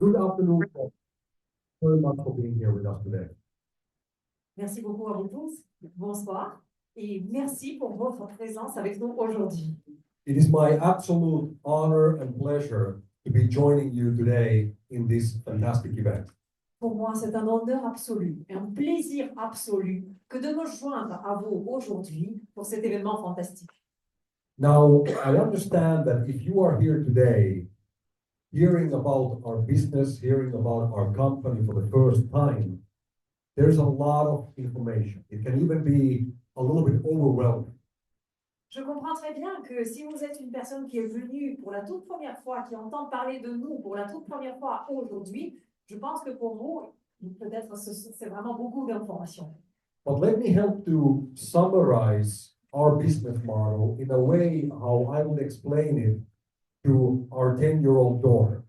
Good afternoon. Thank you very much for being here with us today. Merci beaucoup à vous tous. Bonsoir. Et merci pour votre présence avec nous aujourd'hui. It is my absolute honor and pleasure to be joining you today in this fantastic event. Pour moi, c'est un honneur absolu et un plaisir absolu que de me joindre à vous aujourd'hui pour cet événement fantastique. Now, I understand that if you are here today, hearing about our business, hearing about our company for the first time, there's a lot of information. It can even be a little bit overwhelming. Je comprends très bien que si vous êtes une personne qui est venue pour la toute première fois, qui entend parler de nous pour la toute première fois aujourd'hui, je pense que pour vous, peut-être c'est vraiment beaucoup d'informations. But let me help to summarize our business model in a way how I would explain it to our 10-year-old daughter.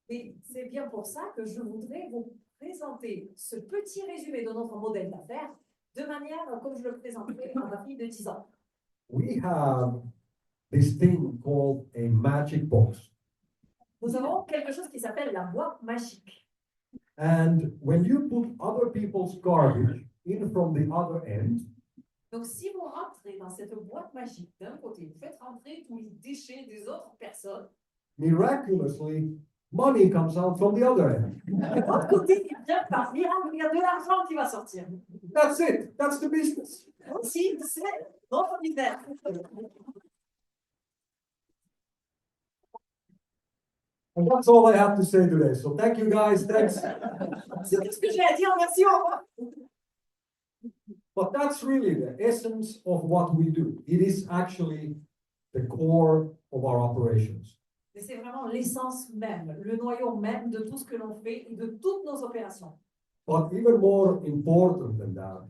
Et c'est bien pour ça que je voudrais vous présenter ce petit résumé de notre modèle d'affaires de manière comme je le présenterai à ma fille de 10 ans. We have this thing called a magic box. Nous avons quelque chose qui s'appelle la boîte magique. And when you put other people's garbage in from the other end, Donc, si vous rentrez dans cette boîte magique d'un côté, vous faites rentrer tous les déchets des autres personnes, miraculously, money comes out from the other end. de l'autre côté, il y a de l'argent qui va sortir. That's it. That's the business. Aussi, c'est notre business. And that's all I have to say today. So thank you guys. Thanks. C'est tout ce que j'ai à dire. Merci, au revoir. But that's really the essence of what we do. It is actually the core of our operations. Mais c'est vraiment l'essence même, le noyau même de tout ce que l'on fait et de toutes nos opérations. But even more important than that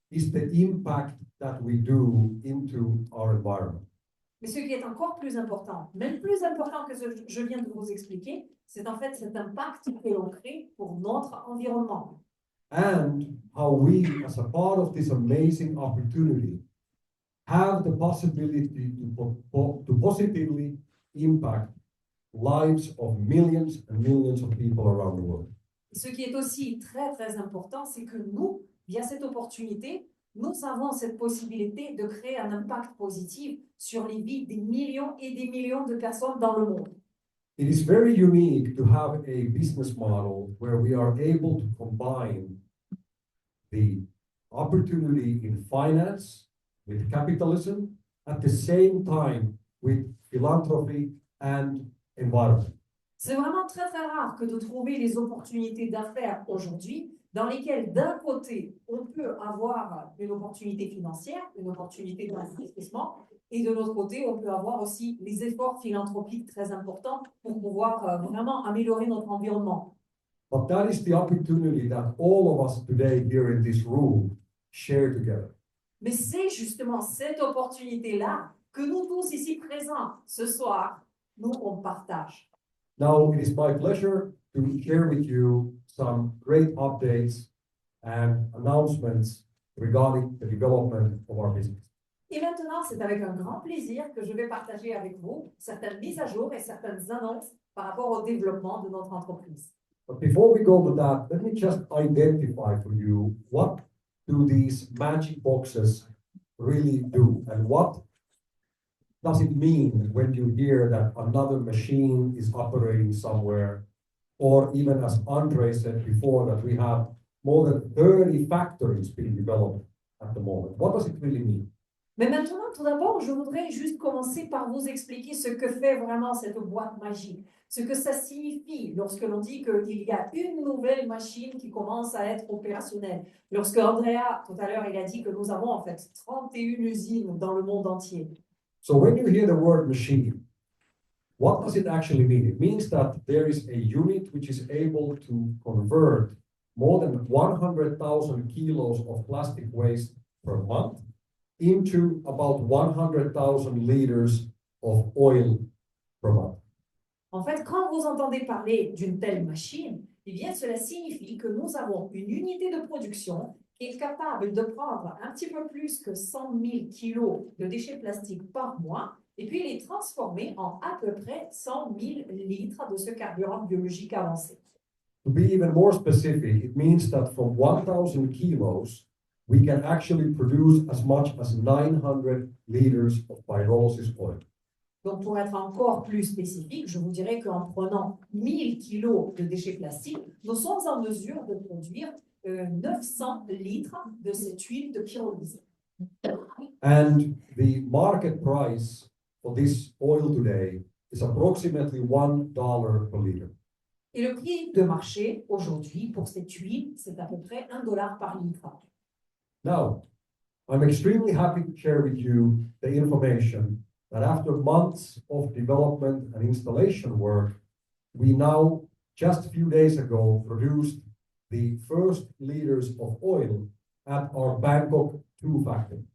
is the impact that we do into our environment. Mais ce qui est encore plus important, même plus important que ce que je viens de vous expliquer, c'est en fait cet impact que l'on crée pour notre environnement. And how we, as a part of this amazing opportunity, have the possibility to positively impact lives of millions and millions of people around the world. Et ce qui est aussi très, très important, c'est que nous, via cette opportunité, nous avons cette possibilité de créer un impact positif sur les vies des millions et des millions de personnes dans le monde. It is very unique to have a business model where we are able to combine the opportunity in finance with capitalism at the same time with philanthropy and environment. C'est vraiment très, très rare que de trouver les opportunités d'affaires aujourd'hui dans lesquelles, d'un côté, on peut avoir une opportunité financière, une opportunité d'investissement, et de l'autre côté, on peut avoir aussi les efforts philanthropiques très importants pour pouvoir vraiment améliorer notre environnement. But that is the opportunity that all of us today here in this room share together. Mais c'est justement cette opportunité-là que nous tous ici présents ce soir, nous, on partage. Now, it is my pleasure to share with you some great updates and announcements regarding the development of our business. Et maintenant, c'est avec un grand plaisir que je vais partager avec vous certaines mises à jour et certaines annonces par rapport au développement de notre entreprise. But before we go to that, let me just identify for you what do these magic boxes really do and what does it mean when you hear that another machine is operating somewhere, or even as Andre said before, that we have more than 30 factories being developed at the moment. What does it really mean? Mais maintenant, tout d'abord, je voudrais juste commencer par vous expliquer ce que fait vraiment cette boîte magique, ce que ça signifie lorsque l'on dit qu'il y a une nouvelle machine qui commence à être opérationnelle. Lorsque Andrea, tout à l'heure, il a dit que nous avons en fait 31 usines dans le monde entier. So when you hear the word machine, what does it actually mean? It means that there is a unit which is able to convert more than 100,000 kilos of plastic waste per month into about 100,000 liters of oil per month. En fait, quand vous entendez parler d'une telle machine, eh bien, cela signifie que nous avons une unité de production qui est capable de prendre un petit peu plus que 100 000 kilos de déchets plastiques par mois et puis les transformer en à peu près 100 000 litres de ce carburant biologique avancé. To be even more specific, it means that from 1,000 kilos, we can actually produce as much as 900 liters of pyrolysis oil. Donc, pour être encore plus spécifique, je vous dirais qu'en prenant 1000 kilos de déchets plastiques, nous sommes en mesure de produire 900 litres de cette huile de pyrolyse. And the market price for this oil today is approximately $1 per liter. Et le prix de marché aujourd'hui pour cette huile, c'est à peu près $1 par litre. Now, I'm extremely happy to share with you the information that after months of development and installation work, we now, just a few days ago, produced the first liters of oil at our Bangkok 2 factory.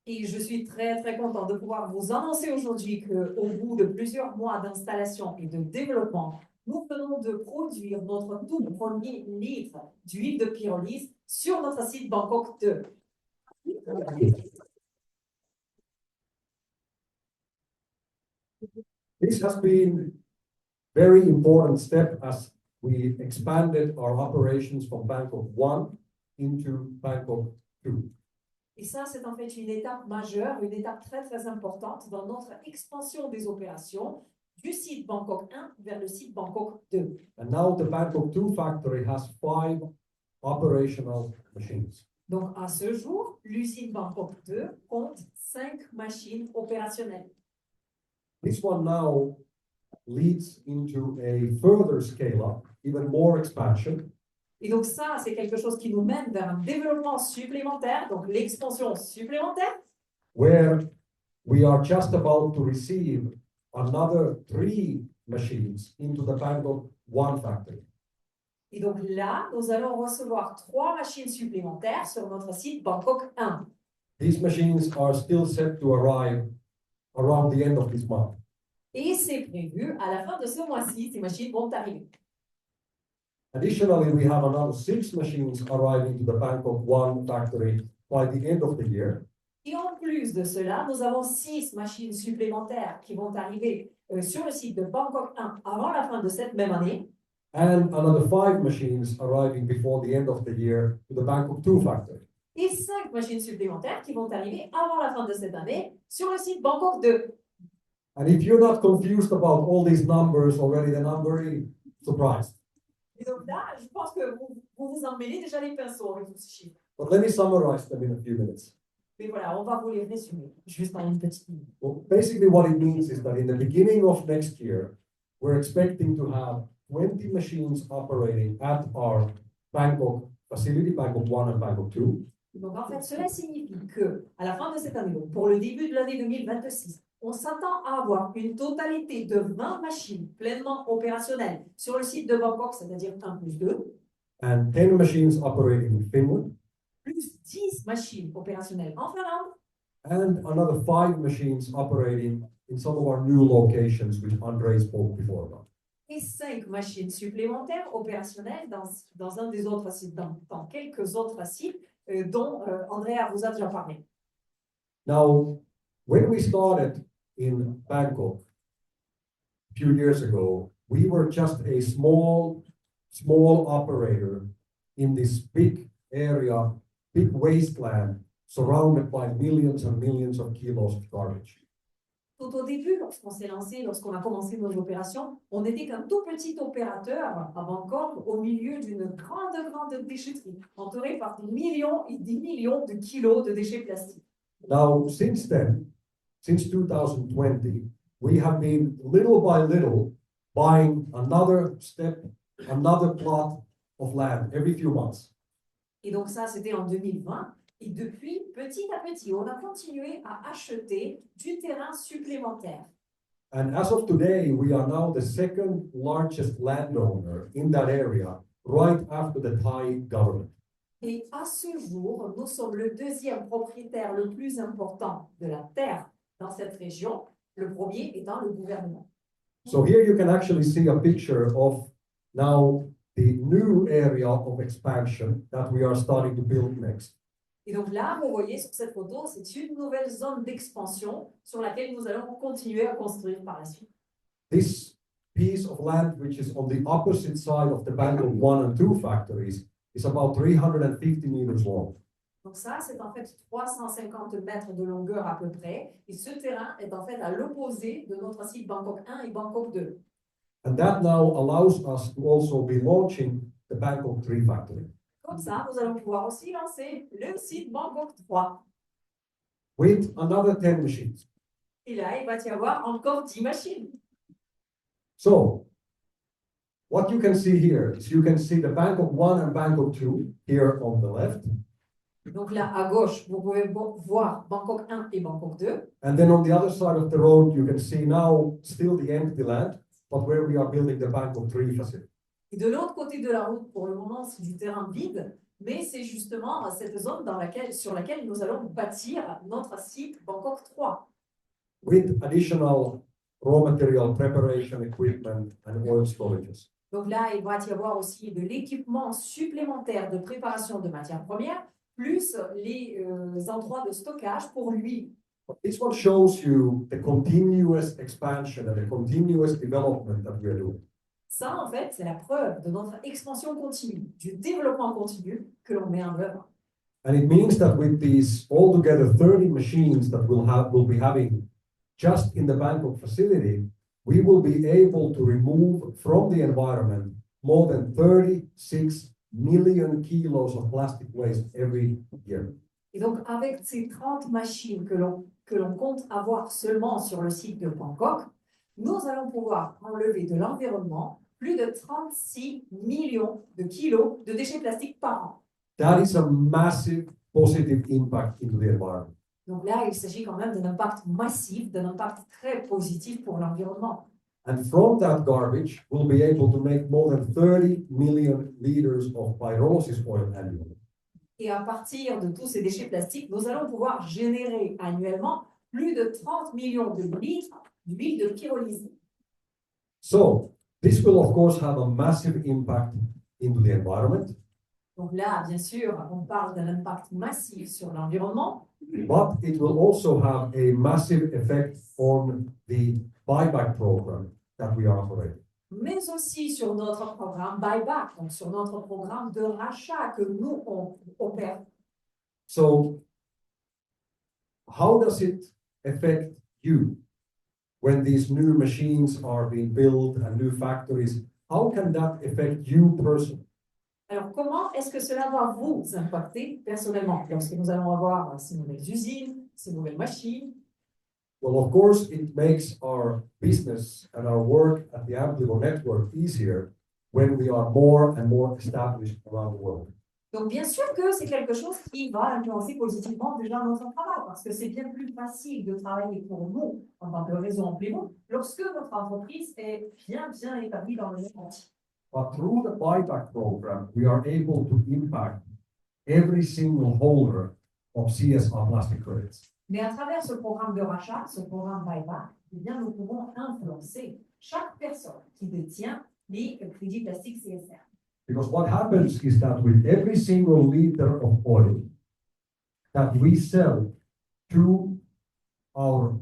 Et je suis très, très contente de pouvoir vous annoncer aujourd'hui qu'au bout de plusieurs mois d'installation et de développement, nous venons de produire notre tout premier litre d'huile de pyrolyse sur notre site Bangkok 2. This has been a very important step as we expanded our operations from Bangkok 1 into Bangkok 2. Et ça, c'est en fait une étape majeure, une étape très, très importante dans notre expansion des opérations du site Bangkok 1 vers le site Bangkok 2. And now the Bangkok 2 factory has 5 operational machines. Donc, à ce jour, l'usine Bangkok 2 compte 5 machines opérationnelles. This one now leads into a further scale-up, even more expansion, Et donc ça, c'est quelque chose qui nous mène vers un développement supplémentaire, donc l'expansion supplémentaire, where we are just about to receive another 3 machines into the Bangkok 1 factory. et donc là, nous allons recevoir 3 machines supplémentaires sur notre site Bangkok 1. These machines are still set to arrive around the end of this month. Et c'est prévu, à la fin de ce mois-ci, ces machines vont arriver. Additionally, we have another 6 machines arriving to the Bangkok 1 factory by the end of the year. Et en plus de cela, nous avons 6 machines supplémentaires qui vont arriver sur le site de Bangkok 1 avant la fin de cette même année. And another 5 machines arriving before the end of the year to the Bangkok 2 factory. Et 5 machines supplémentaires qui vont arriver avant la fin de cette année sur le site Bangkok 2. And if you're not confused about all these numbers already, then I'm very surprised. Et donc là, je pense que vous en mêlez déjà les pinceaux avec tous ces chiffres. But let me summarize them in a few minutes. Mais voilà, on va vous les résumer juste en une petite minute. Well, basically what it means is that in the beginning of next year, we're expecting to have 20 machines operating at our Bangkok facility, Bangkok 1 and Bangkok 2. Donc en fait, cela signifie que à la fin de cette année, donc pour le début de l'année 2026, on s'attend à avoir une totalité de 20 machines pleinement opérationnelles sur le site de Bangkok, c'est-à-dire 1 plus 2, And 10 machines operating in Finland, plus 10 machines opérationnelles en Finlande, and another 5 machines operating in some of our new locations, which Andre spoke before about. et 5 machines supplémentaires opérationnelles dans un des autres sites, dans quelques autres sites dont Andrea vous a déjà parlé. Now, when we started in Bangkok a few years ago, we were just a small operator in this big area, big wasteland, surrounded by millions and millions of kilos of garbage. Tout au début, lorsqu'on s'est lancé, lorsqu'on a commencé nos opérations, on n'était qu'un tout petit opérateur à Bangkok au milieu d'une grande déchetterie, entourée par des millions et des millions de kilos de déchets plastiques. Now, since then, since 2020, we have been little by little buying another plot of land every few months. Et donc ça, c'était en 2020. Et depuis, petit à petit, on a continué à acheter du terrain supplémentaire. And as of today, we are now the second largest landowner in that area, right after the Thai government. Et à ce jour, nous sommes le deuxième propriétaire le plus important de la terre dans cette région, le premier étant le gouvernement. So here you can actually see a picture of now the new area of expansion that we are starting to build next. Et donc là, vous voyez sur cette photo, c'est une nouvelle zone d'expansion sur laquelle nous allons continuer à construire par la suite. This piece of land, which is on the opposite side of the Bangkok 1 and 2 factories, is about 350 meters long. Donc ça, c'est en fait 350 mètres de longueur à peu près. Et ce terrain est en fait à l'opposé de notre site Bangkok 1 et Bangkok 2. And that now allows us to also be launching the Bangkok 3 factory. Comme ça, nous allons pouvoir aussi lancer le site Bangkok 3. With another 10 machines. Et là, il va y avoir encore 10 machines. So, what you can see here is you can see the Bangkok 1 and Bangkok 2 here on the left. Donc là, à gauche, vous pouvez voir Bangkok 1 et Bangkok 2. And then on the other side of the road, you can see now still the empty land, but where we are building the Bangkok 3 facility. Et de l'autre côté de la route, pour le moment, c'est du terrain vide, mais c'est justement cette zone sur laquelle nous allons bâtir notre site Bangkok 3. With additional raw material preparation equipment and oil storages. Donc là, il va y avoir aussi de l'équipement supplémentaire de préparation de matières premières, plus les endroits de stockage pour l'huile. This one shows you the continuous expansion and the continuous development that we are doing. Ça, en fait, c'est la preuve de notre expansion continue, du développement continu que l'on met en œuvre. And it means that with these altogether 30 machines that we'll be having just in the Bangkok facility, we will be able to remove from the environment more than 36 million kilos of plastic waste every year. Et donc, avec ces 30 machines que l'on compte avoir seulement sur le site de Bangkok, nous allons pouvoir enlever de l'environnement plus de 36 millions de kilos de déchets plastiques par an. That is a massive positive impact into the environment. Donc là, il s'agit quand même d'un impact massif, d'un impact très positif pour l'environnement. And from that garbage, we'll be able to make more than 30 million liters of pyrolysis oil annually. Et à partir de tous ces déchets plastiques, nous allons pouvoir générer annuellement plus de 30 millions de litres d'huile de pyrolyse. So, this will of course have a massive impact into the environment. Donc là, bien sûr, on parle d'un impact massif sur l'environnement. But it will also have a massive effect on the buyback program that we are operating. Mais aussi sur notre programme Buyback, donc sur notre programme de rachat que nous on opère. So, how does it affect you when these new machines are being built and new factories? How can that affect you personally? Alors, comment est-ce que cela va vous impacter personnellement lorsque nous allons avoir ces nouvelles usines, ces nouvelles machines? Well, of course, it makes our business and our work at the Ampligo network easier when we are more and more established around the world. Donc, bien sûr que c'est quelque chose qui va influencer positivement déjà notre travail, parce que c'est bien plus facile de travailler pour nous en tant que réseau Ampligo lorsque notre entreprise est bien établie dans le monde entier. But through the buyback program, we are able to impact every single holder of CSR plastic credits. Mais à travers ce programme de rachat, ce programme Buyback, eh bien, nous pouvons influencer chaque personne qui détient les crédits plastiques CSR. Because what happens is that with every single liter of oil that we sell to our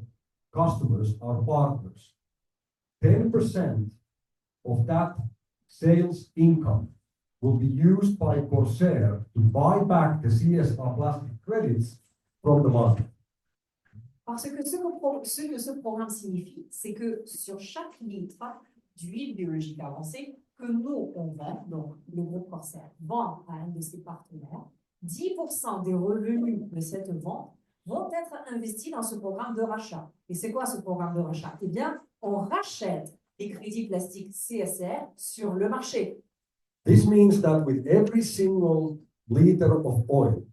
customers, our partners, 10% of that sales income will be used by Corsair to buy back the CSR plastic credits from the market. Parce que ce que ce programme signifie, c'est que sur chaque litre d'huile biologique avancée que nous, on vend, donc le groupe Corsair vend à un de ses partenaires, 10% des revenus de cette vente vont être investis dans ce programme de rachat. Et c'est quoi ce programme de rachat? Eh bien, on rachète les crédits plastiques CSR sur le marché. This means that with every single liter of oil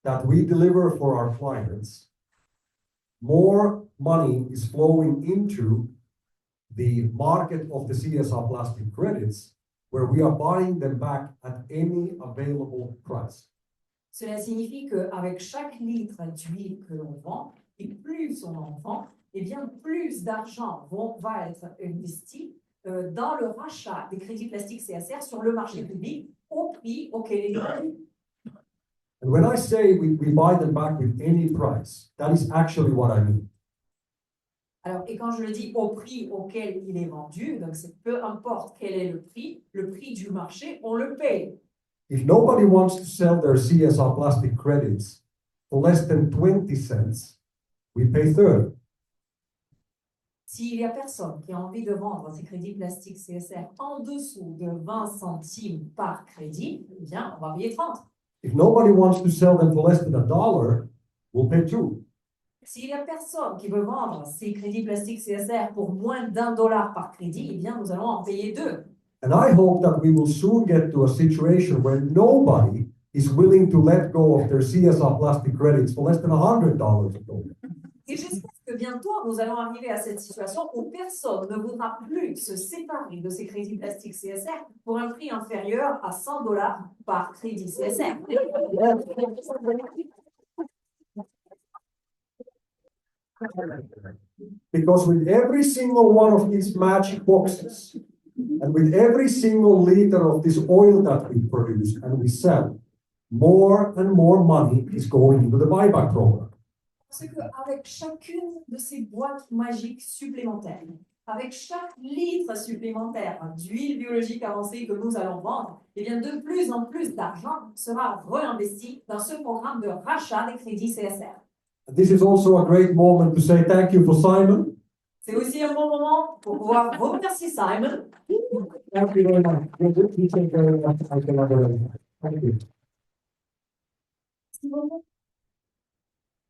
that we deliver for our clients, more money is flowing into the market of the CSR plastic credits, where we are buying them back at any available price. Cela signifie qu'avec chaque litre d'huile que l'on vend, et plus on en vend, eh bien plus d'argent va être investi dans le rachat des crédits plastiques CSR sur le marché public au prix auquel il est vendu. And when I say we buy them back with any price, that is actually what I mean. Alors, et quand je le dis au prix auquel il est vendu, donc c'est peu importe quel est le prix du marché, on le paye. If nobody wants to sell their CSR plastic credits for less than 20 cents, we pay 30. S'il y a personne qui a envie de vendre ses crédits plastiques CSR en dessous de 20 centimes par crédit, eh bien, on va payer 30. If nobody wants to sell them for less than $1, we'll pay 2. S'il y a personne qui veut vendre ses crédits plastiques CSR pour moins d'1 $ par crédit, eh bien, nous allons en payer 2. And I hope that we will soon get to a situation where nobody is willing to let go of their CSR plastic credits for less than $100 a dollar. Et j'espère que bientôt, nous allons arriver à cette situation où personne ne voudra plus se séparer de ses crédits plastiques CSR pour un prix inférieur à 100 $ par crédit CSR. Because with every single one of these magic boxes, and with every single liter of this oil that we produce and we sell, more and more money is going into the buyback program. Parce qu'avec chacune de ces boîtes magiques supplémentaires, avec chaque litre supplémentaire d'huile biologique avancée que nous allons vendre, eh bien de plus en plus d'argent sera réinvesti dans ce programme de rachat des crédits CSR. This is also a great moment to say thank you for Simon. C'est aussi un bon moment pour pouvoir remercier Simon. Thank you very much. You take very much. I cannot do it. Thank you.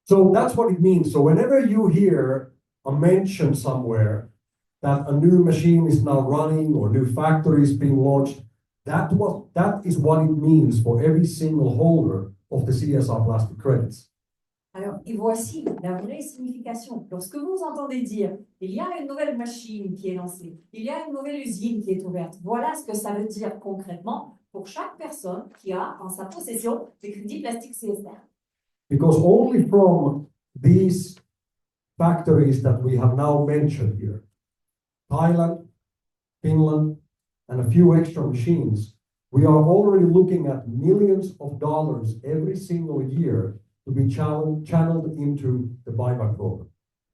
So that's what it means. So whenever you hear a mention somewhere that a new machine is now running or new factory is being launched, that is what it means for every single holder of the CSR plastic credits. Alors, et voici la vraie signification. Lorsque vous entendez dire « il y a une nouvelle machine qui est lancée, il y a une nouvelle usine qui est ouverte », voilà ce que ça veut dire concrètement pour chaque personne qui a en sa possession des crédits plastiques CSR. Because only from these factories that we have now mentioned here, Thailand, Finland, and a few extra machines, we are already looking at millions of dollars every single year to be channeled into the buyback program.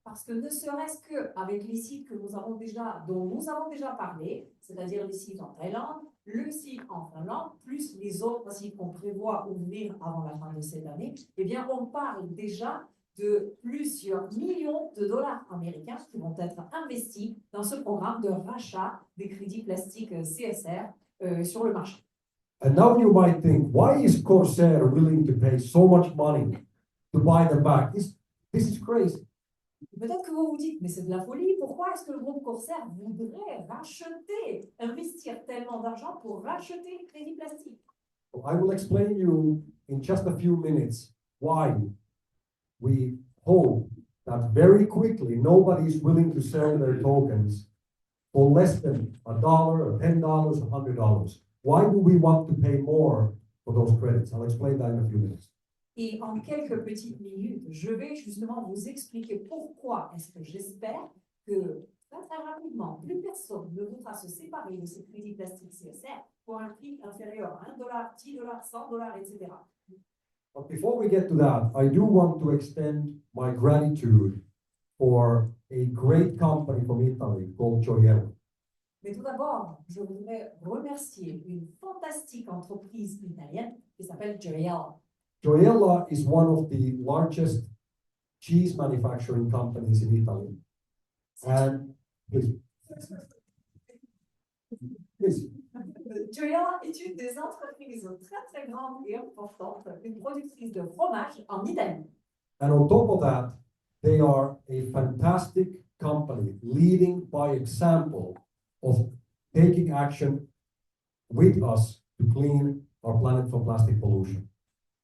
Parce que ne serait-ce qu'avec les sites dont nous avons déjà parlé, c'est-à-dire les sites en Thaïlande, le site en Finlande, plus les autres sites qu'on prévoit ouvrir avant la fin de cette année, eh bien, on parle déjà de plusieurs millions de dollars américains qui vont être investis dans ce programme de rachat des crédits plastiques CSR sur le marché. And now you might think, why is Corsair willing to pay so much money to buy them back? This is crazy. Peut-être que vous vous dites, mais c'est de la folie, pourquoi est-ce que le groupe Corsair voudrait investir tellement d'argent pour racheter les crédits plastiques? I will explain you in just a few minutes why we hope that very quickly nobody is willing to sell their tokens for less than $1 or $10 or $100. Why do we want to pay more for those credits? I'll explain that in a few minutes. Et en quelques petites minutes, je vais justement vous expliquer pourquoi est-ce que j'espère que très rapidement, plus personne ne voudra se séparer de ces crédits plastiques CSR pour un prix inférieur à $1, $10, $100, etc. But before we get to that, I do want to extend my gratitude for a great company from Italy called Gioiello. Mais tout d'abord, je voudrais remercier une fantastique entreprise italienne qui s'appelle Gioiello. Gioiello is one of the largest cheese manufacturing companies in Italy. And please. Gioiello est une des entreprises très grandes et importantes, une productrice de fromage en Italie. And on top of that, they are a fantastic company leading by example of taking action with us to clean our planet from plastic pollution.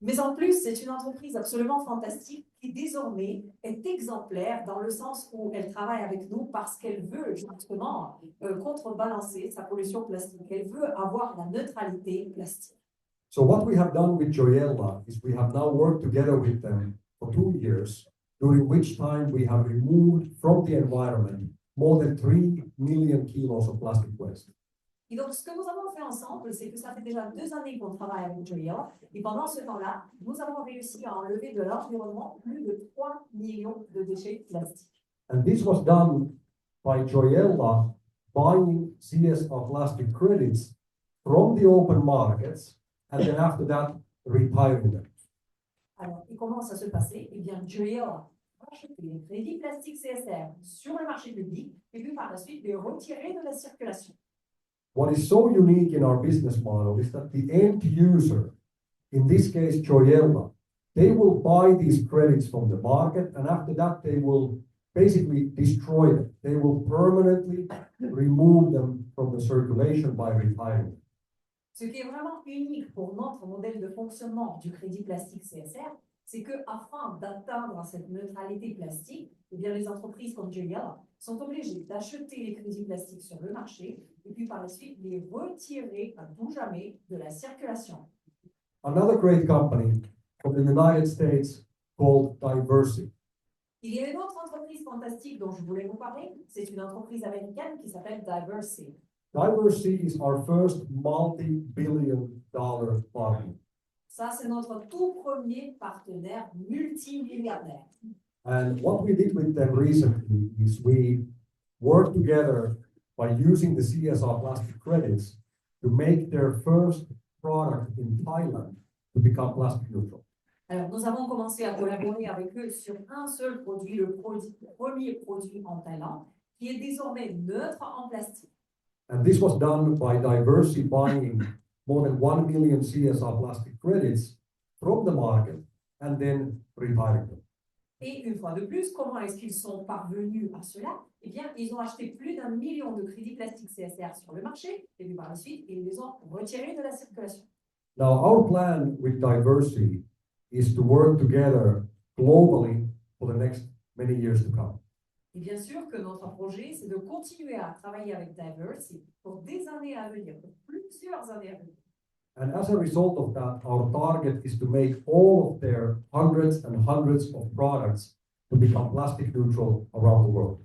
Mais en plus, c'est une entreprise absolument fantastique qui désormais est exemplaire dans le sens où elle travaille avec nous parce qu'elle veut justement contrebalancer sa pollution plastique. Elle veut avoir la neutralité plastique. So what we have done with Gioiello is we have now worked together with them for 2 years, during which time we have removed from the environment more than 3 million kilos of plastic waste. Et donc, ce que nous avons fait ensemble, c'est que ça fait déjà 2 années qu'on travaille avec Joya. Et pendant ce temps-là, nous avons réussi à enlever de l'environnement plus de 3 millions de déchets plastiques. And this was done by Joyella buying CSR plastic credits from the open markets and then after that retiring them. Alors, et comment ça se passait? Eh bien, Joya a acheté les crédits plastiques CSR sur le marché public et puis par la suite les retirer de la circulation. What is so unique in our business model is that the end user, in this case Joyella, they will buy these credits from the market and after that they will basically destroy them. They will permanently remove them from the circulation by retiring them. Ce qui est vraiment unique pour notre modèle de fonctionnement du crédit plastique CSR, c'est que afin d'atteindre cette neutralité plastique, eh bien, les entreprises comme Joya sont obligées d'acheter les crédits plastiques sur le marché et puis par la suite les retirer à tout jamais de la circulation. Another great company from the United States called Diversey. Il y a une autre entreprise fantastique dont je voulais vous parler. C'est une entreprise américaine qui s'appelle Diversey. Diversey is our first multi-billion-dollar partner. Ça, c'est notre tout premier partenaire multimilliardaire. And what we did with them recently is we worked together by using the CSR plastic credits to make their first product in Thailand to become plastic neutral. Alors, nous avons commencé à collaborer avec eux sur un seul produit, le premier produit en Thaïlande, qui est désormais neutre en plastique. And this was done by Diversey buying more than 1 million CSR plastic credits from the market and then retiring them. Et une fois de plus, comment est-ce qu'ils sont parvenus à cela? Eh bien, ils ont acheté plus d'1 million de crédits plastiques CSR sur le marché, et puis par la suite, ils les ont retirés de la circulation. Now, our plan with Diversey is to work together globally for the next many years to come. Et bien sûr que notre projet, c'est de continuer à travailler avec Diversey pour des années à venir, pour plusieurs années à venir. And as a result of that, our target is to make all of their hundreds and hundreds of products to become plastic neutral around the world.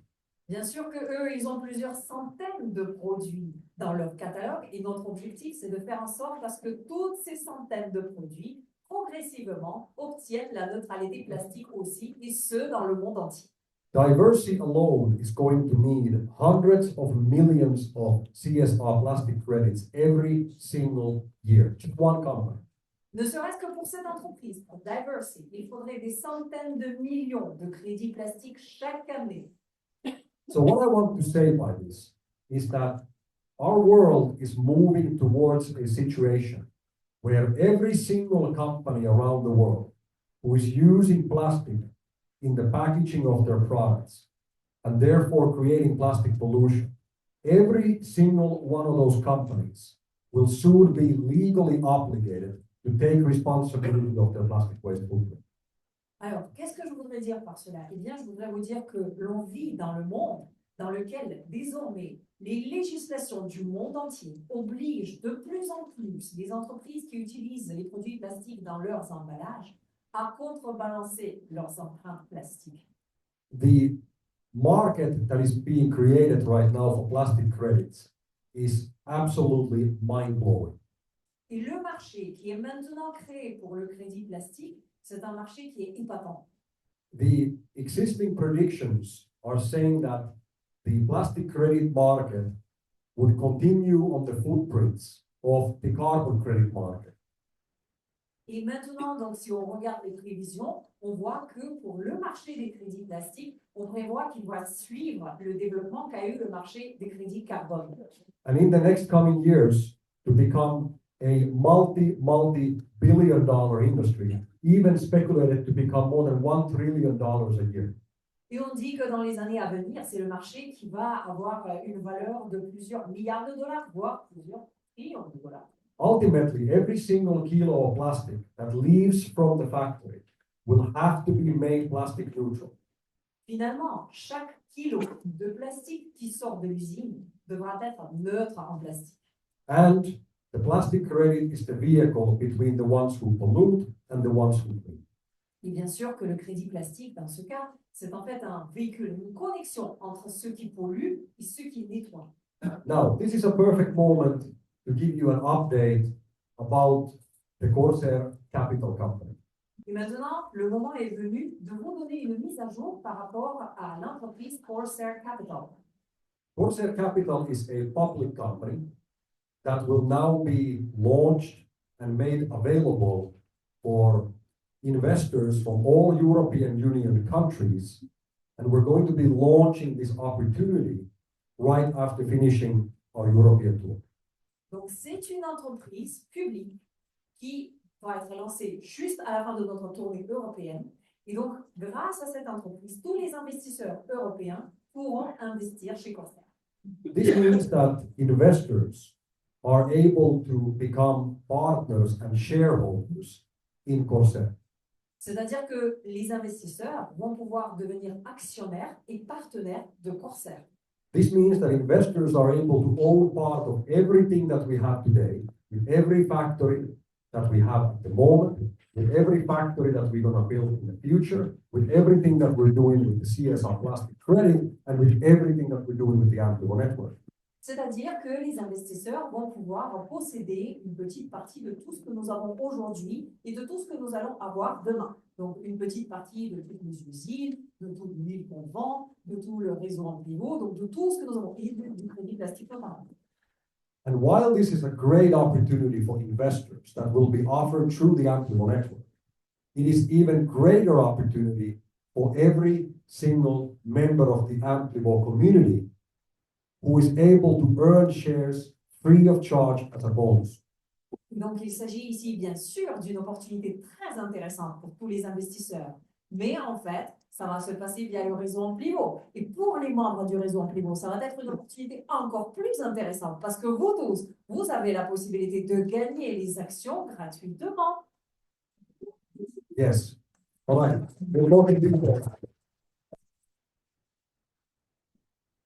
Bien sûr que eux, ils ont plusieurs centaines de produits dans leur catalogue et notre objectif, c'est de faire en sorte à ce que toutes ces centaines de produits, progressivement, obtiennent la neutralité plastique aussi, et ce, dans le monde entier. Diversey alone is going to need hundreds of millions of CSR plastic credits every single year, just one company. Ne serait-ce que pour cette entreprise, pour Diversey, il faudrait des centaines de millions de crédits plastiques chaque année. So what I want to say by this is that our world is moving towards a situation where every single company around the world who is using plastic in the packaging of their products and therefore creating plastic pollution, every single one of those companies will soon be legally obligated to take responsibility of their plastic waste footprint. Alors, qu'est-ce que je voudrais dire par cela? Eh bien, je voudrais vous dire que l'on vit dans le monde dans lequel, désormais, les législations du monde entier obligent de plus en plus les entreprises qui utilisent les produits plastiques dans leurs emballages à contrebalancer leurs empreintes plastiques. The market that is being created right now for plastic credits is absolutely mind-blowing. Et le marché qui est maintenant créé pour le crédit plastique, c'est un marché qui est épatant. The existing predictions are saying that the plastic credit market would continue on the footprints of the carbon credit market. Et maintenant, donc, si on regarde les prévisions, on voit que pour le marché des crédits plastiques, on prévoit qu'il va suivre le développement qu'a eu le marché des crédits carbone. And in the next coming years, to become a multi-billion-dollar industry, even speculated to become more than $1 trillion a year. Et on dit que dans les années à venir, c'est le marché qui va avoir une valeur de plusieurs milliards de dollars, voire plusieurs trillions de dollars. Ultimately, every single kilo of plastic that leaves from the factory will have to be made plastic neutral. Finalement, chaque kilo de plastique qui sort de l'usine devra être neutre en plastique. And the plastic credit is the vehicle between the ones who pollute and the ones who clean. Et bien sûr que le crédit plastique, dans ce cas, c'est en fait un véhicule, une connexion entre ceux qui polluent et ceux qui nettoient. Now, this is a perfect moment to give you an update about the Corsair Capital Company. Et maintenant, le moment est venu de vous donner une mise à jour par rapport à l'entreprise Corsair Capital. Corsair Capital is a public company that will now be launched and made available for investors from all European Union countries. And we're going to be launching this opportunity right after finishing our European tour. Donc, c'est une entreprise publique qui va être lancée juste à la fin de notre tournée européenne. Et donc, grâce à cette entreprise, tous les investisseurs européens pourront investir chez Corsair. This means that investors are able to become partners and shareholders in Corsair. C'est-à-dire que les investisseurs vont pouvoir devenir actionnaires et partenaires de Corsair. This means that investors are able to own part of everything that we have today, with every factory that we have at the moment, with every factory that we're going to build in the future, with everything that we're doing with the CSR plastic credit, and with everything that we're doing with the Amplivo network. C'est-à-dire que les investisseurs vont pouvoir posséder une petite partie de tout ce que nous avons aujourd'hui et de tout ce que nous allons avoir demain. Donc, une petite partie de toutes les usines, de tout l'huile qu'on vend, de tout le réseau Amplivo, donc de tout ce que nous avons, et du crédit plastique notamment. And while this is a great opportunity for investors that will be offered through the Amplivo network, it is even greater opportunity for every single member of the Amplivo community who is able to earn shares free of charge as a bonus. Donc, il s'agit ici, bien sûr, d'une opportunité très intéressante pour tous les investisseurs. Mais en fait, ça va se passer via le réseau Amplivo. Et pour les membres du réseau Amplivo, ça va être une opportunité encore plus intéressante parce que vous tous, vous avez la possibilité de gagner les actions gratuitement. Yes. All right. We'll go into detail.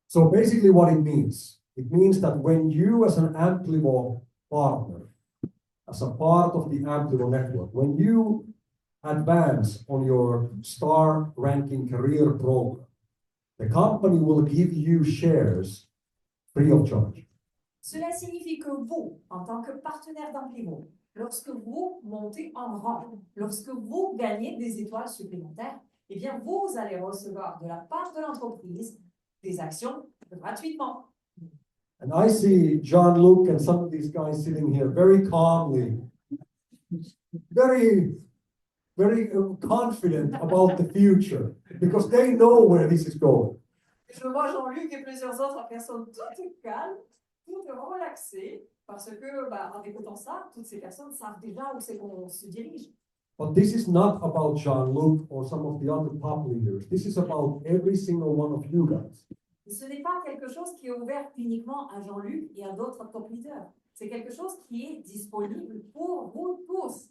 So basically what it means that when you as an Amplivo partner, as a part of the Amplivo network, when you advance on your star ranking career program, the company will give you shares free of charge. Cela signifie que vous, en tant que partenaire d'Amplivo, lorsque vous montez en rang, lorsque vous gagnez des étoiles supplémentaires, eh bien, vous allez recevoir de la part de l'entreprise des actions gratuitement. And I see Jean-Luc and some of these guys sitting here very calmly, very confident about the future because they know where this is going. Je vois Jean-Luc et plusieurs autres personnes toutes calmes, toutes relaxées, parce que, en écoutant ça, toutes ces personnes savent déjà où c'est qu'on se dirige. But this is not about Jean-Luc or some of the other top leaders. This is about every single one of you guys. Ce n'est pas quelque chose qui est ouvert uniquement à Jean-Luc et à d'autres top leaders. C'est quelque chose qui est disponible pour vous tous.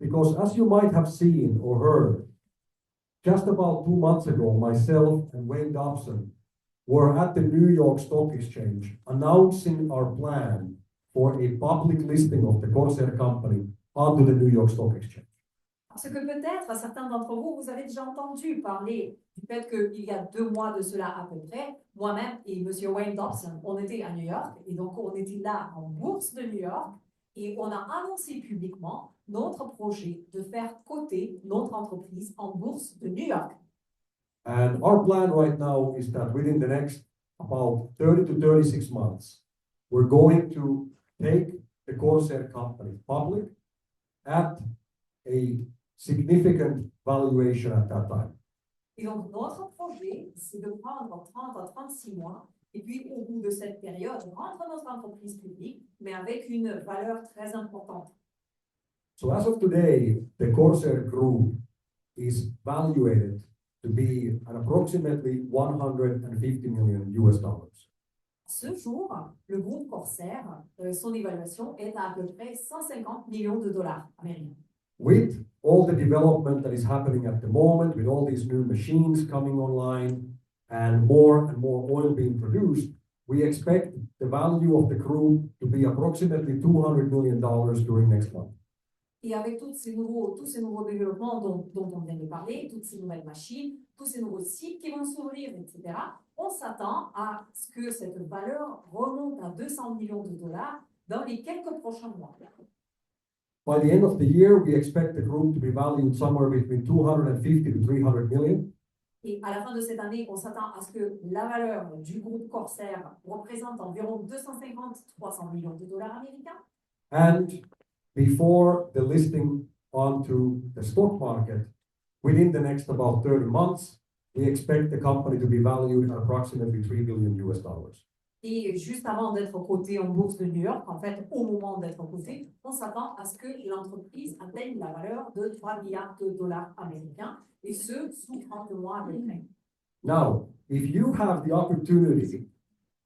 Because as you might have seen or heard, just about 2 months ago, myself and Wayne Dobson were at the New York Stock Exchange announcing our plan for a public listing of the Corsair company onto the New York Stock Exchange. Parce que peut-être, certains d'entre vous, vous avez déjà entendu parler du fait qu'il y a 2 mois de cela à peu près, moi-même et M. Wayne Dobson, on était à New York, et donc on était là en bourse de New York, et on a annoncé publiquement notre projet de faire coter notre entreprise en bourse de New York. And our plan right now is that within the next about 30 to 36 months, we're going to take the Corsair company public at a significant valuation at that time. Et donc, notre projet, c'est de prendre 30 à 36 mois, et puis au bout de cette période, rendre notre entreprise publique, mais avec une valeur très importante. So as of today, the Corsair Group is valuated to be at approximately $150 million US. Ce jour, le groupe Corsair, son évaluation est à peu près 150 millions de dollars américains. With all the development that is happening at the moment, with all these new machines coming online and more oil being produced, we expect the value of the group to be approximately $200 million during next month. Et avec tous ces nouveaux développements dont on vient de parler, toutes ces nouvelles machines, tous ces nouveaux sites qui vont s'ouvrir, etc., on s'attend à ce que cette valeur remonte à 200 millions de dollars dans les quelques prochains mois. By the end of the year, we expect the group to be valued somewhere between 250 to 300 million. Et à la fin de cette année, on s'attend à ce que la valeur du groupe Corsair représente environ 250-300 millions de dollars américains. And before the listing onto the stock market, within the next about 30 months, we expect the company to be valued at approximately $3 billion. Et juste avant d'être coté en bourse de New York, en fait, au moment d'être coté, on s'attend à ce que l'entreprise atteigne la valeur de 3 milliards de dollars américains, et ce, sous 30 mois à peu près. Now, if you have the opportunity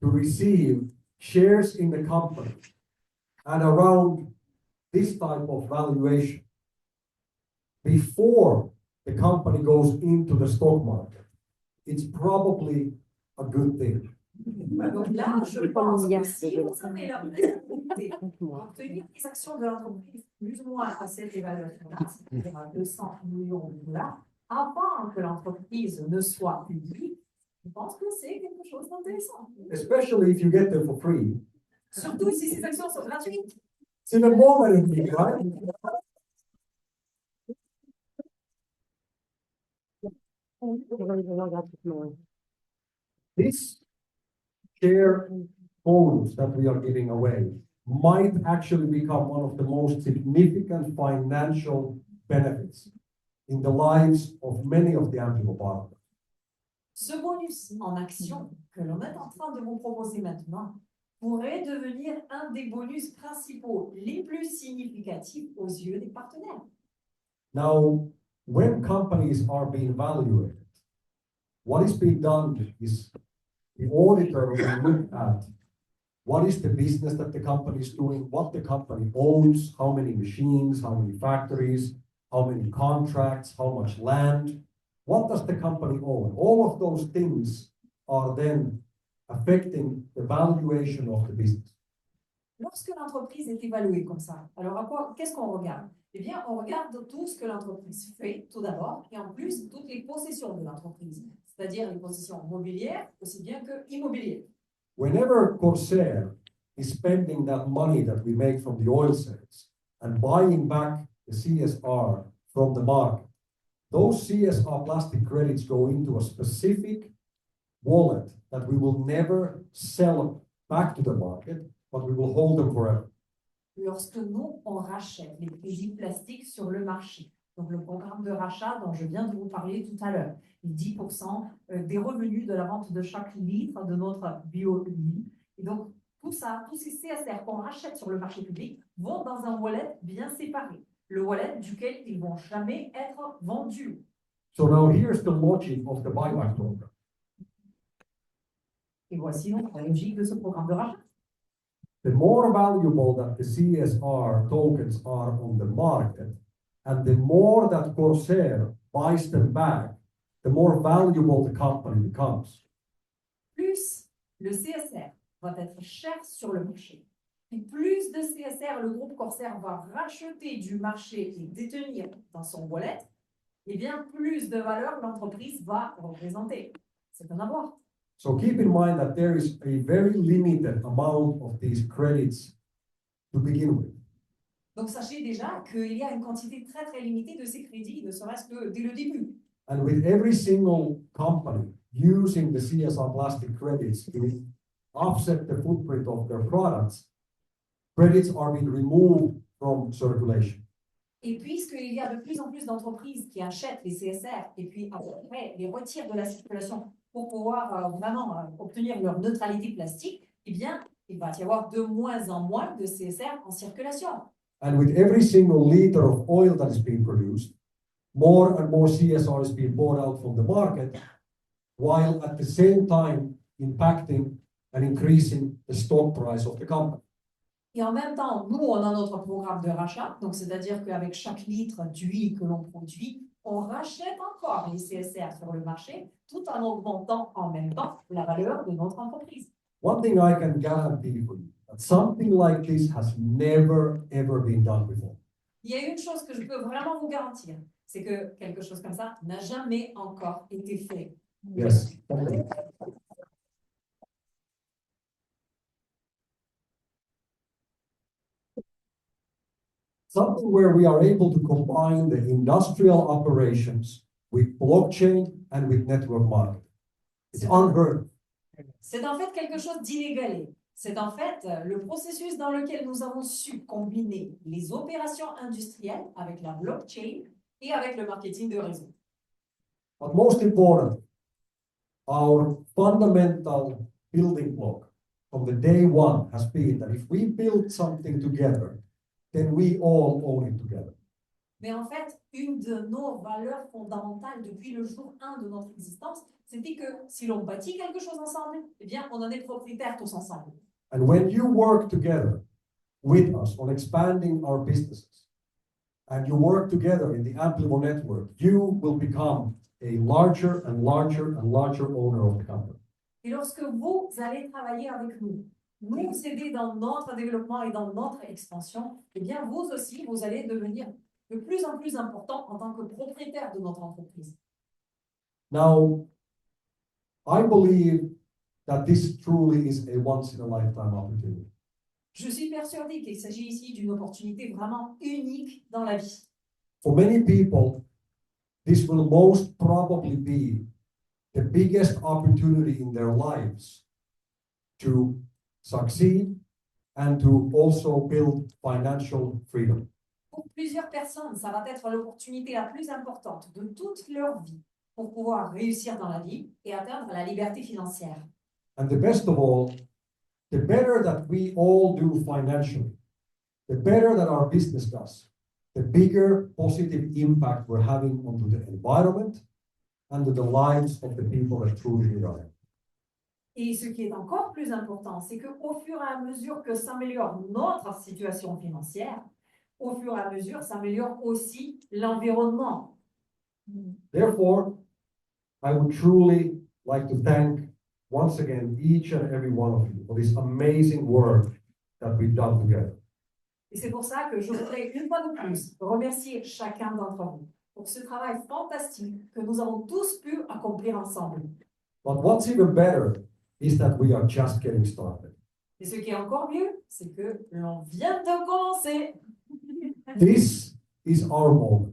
to receive shares in the company at around this type of valuation before the company goes into the stock market, it's probably a good thing. Donc là, je pense que si vous avez la possibilité d'obtenir des actions de l'entreprise plus ou moins à cette évaluation-là, c'est-à-dire à 200 millions de dollars, avant que l'entreprise ne soit publique, je pense que c'est quelque chose d'intéressant. Especially if you get them for free. Surtout si ces actions sont gratuites. It's even more beneficial, right? This share bonus that we are giving away might actually become one of the most significant financial benefits in the lives of many of the Amplify partners. Ce bonus en action que l'on est en train de vous proposer maintenant pourrait devenir un des bonus principaux les plus significatifs aux yeux des partenaires. Now, when companies are being valued, what is being done is the auditor will look at what is the business that the company is doing, what the company owns, how many machines, how many factories, how many contracts, how much land, what does the company own? All of those things are then affecting the valuation of the business. Lorsque l'entreprise est évaluée comme ça, alors qu'est-ce qu'on regarde? Eh bien, on regarde tout ce que l'entreprise fait, tout d'abord, et en plus, toutes les possessions de l'entreprise, c'est-à-dire les possessions mobilières, aussi bien que immobilières. Whenever Corsair is spending that money that we make from the oil sales and buying back the CSR from the market, those CSR plastic credits go into a specific wallet that we will never sell back to the market, but we will hold them forever. Lorsque nous, on rachète les crédits plastiques sur le marché, donc le programme de rachat dont je viens de vous parler tout à l'heure, les 10% des revenus de la vente de chaque litre de notre bio-huile. Et donc, tout ça, tous ces CSR qu'on rachète sur le marché public vont dans un wallet bien séparé, le wallet duquel ils ne vont jamais être vendus. So now here's the logic of the buyback program. Et voici donc la logique de ce programme de rachat. The more valuable that the CSR tokens are on the market, and the more that Corsair buys them back, the more valuable the company becomes. Plus le CSR va être cher sur le marché, et plus de CSR le groupe Corsair va racheter du marché et détenir dans son wallet, et bien plus de valeur l'entreprise va représenter. C'est un avoir. So keep in mind that there is a very limited amount of these credits to begin with. Donc sachez déjà qu'il y a une quantité très très limitée de ces crédits, ne serait-ce que dès le début. And with every single company using the CSR plastic credits to offset the footprint of their products, credits are being removed from circulation. Et puisqu'il y a de plus en plus d'entreprises qui achètent les CSR et puis après les retirent de la circulation pour pouvoir vraiment obtenir leur neutralité plastique, eh bien, il va y avoir de moins en moins de CSR en circulation. And with every single liter of oil that is being produced, more and more CSR is being bought out from the market, while at the same time impacting and increasing the stock price of the company. Et en même temps, nous, on a notre programme de rachat, donc c'est-à-dire qu'avec chaque litre d'huile que l'on produit, on rachète encore les CSR sur le marché, tout en augmentant en même temps la valeur de notre entreprise. One thing I can guarantee for you, that something like this has never, ever been done before. Il y a une chose que je peux vraiment vous garantir, c'est que quelque chose comme ça n'a jamais encore été fait. Yes. something where we are able to combine the industrial operations with blockchain and with network marketing. It's unheard of. C'est en fait quelque chose d'inégalé. C'est en fait le processus dans lequel nous avons su combiner les opérations industrielles avec la blockchain et avec le marketing de réseau. But most important, our fundamental building block from the day one has been that if we build something together, then we all own it together. Mais en fait, une de nos valeurs fondamentales depuis le jour 1 de notre existence, c'était que si l'on bâtit quelque chose ensemble, eh bien, on en est propriétaire tous ensemble. And when you work together with us on expanding our businesses, and you work together in the Amplivo network, you will become a larger and larger and larger owner of the company. Et lorsque vous allez travailler avec nous, nous aider dans notre développement et dans notre expansion, eh bien, vous aussi, vous allez devenir de plus en plus important en tant que propriétaire de notre entreprise. Now, I believe that this truly is a once-in-a-lifetime opportunity. Je suis persuadée qu'il s'agit ici d'une opportunité vraiment unique dans la vie. For many people, this will most probably be the biggest opportunity in their lives to succeed and to also build financial freedom. Pour plusieurs personnes, ça va être l'opportunité la plus importante de toute leur vie pour pouvoir réussir dans la vie et atteindre la liberté financière. And the best of all, the better that we all do financially, the better that our business does, the bigger positive impact we're having onto the environment and to the lives of the people that truly need our help. Et ce qui est encore plus important, c'est qu'au fur et à mesure que s'améliore notre situation financière, au fur et à mesure s'améliore aussi l'environnement. Therefore, I would truly like to thank once again each and every one of you for this amazing work that we've done together. Et c'est pour ça que je voudrais une fois de plus remercier chacun d'entre vous pour ce travail fantastique que nous avons tous pu accomplir ensemble. But what's even better is that we are just getting started. Et ce qui est encore mieux, c'est que l'on vient de commencer. This is our moment.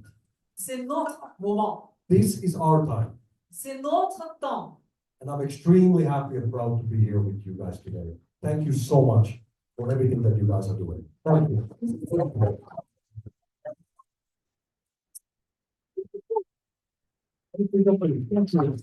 C'est notre moment. This is our time. C'est notre temps. And I'm extremely happy and proud to be here with you guys today. Thank you so much for everything that you guys are doing. Thank you. Thank you.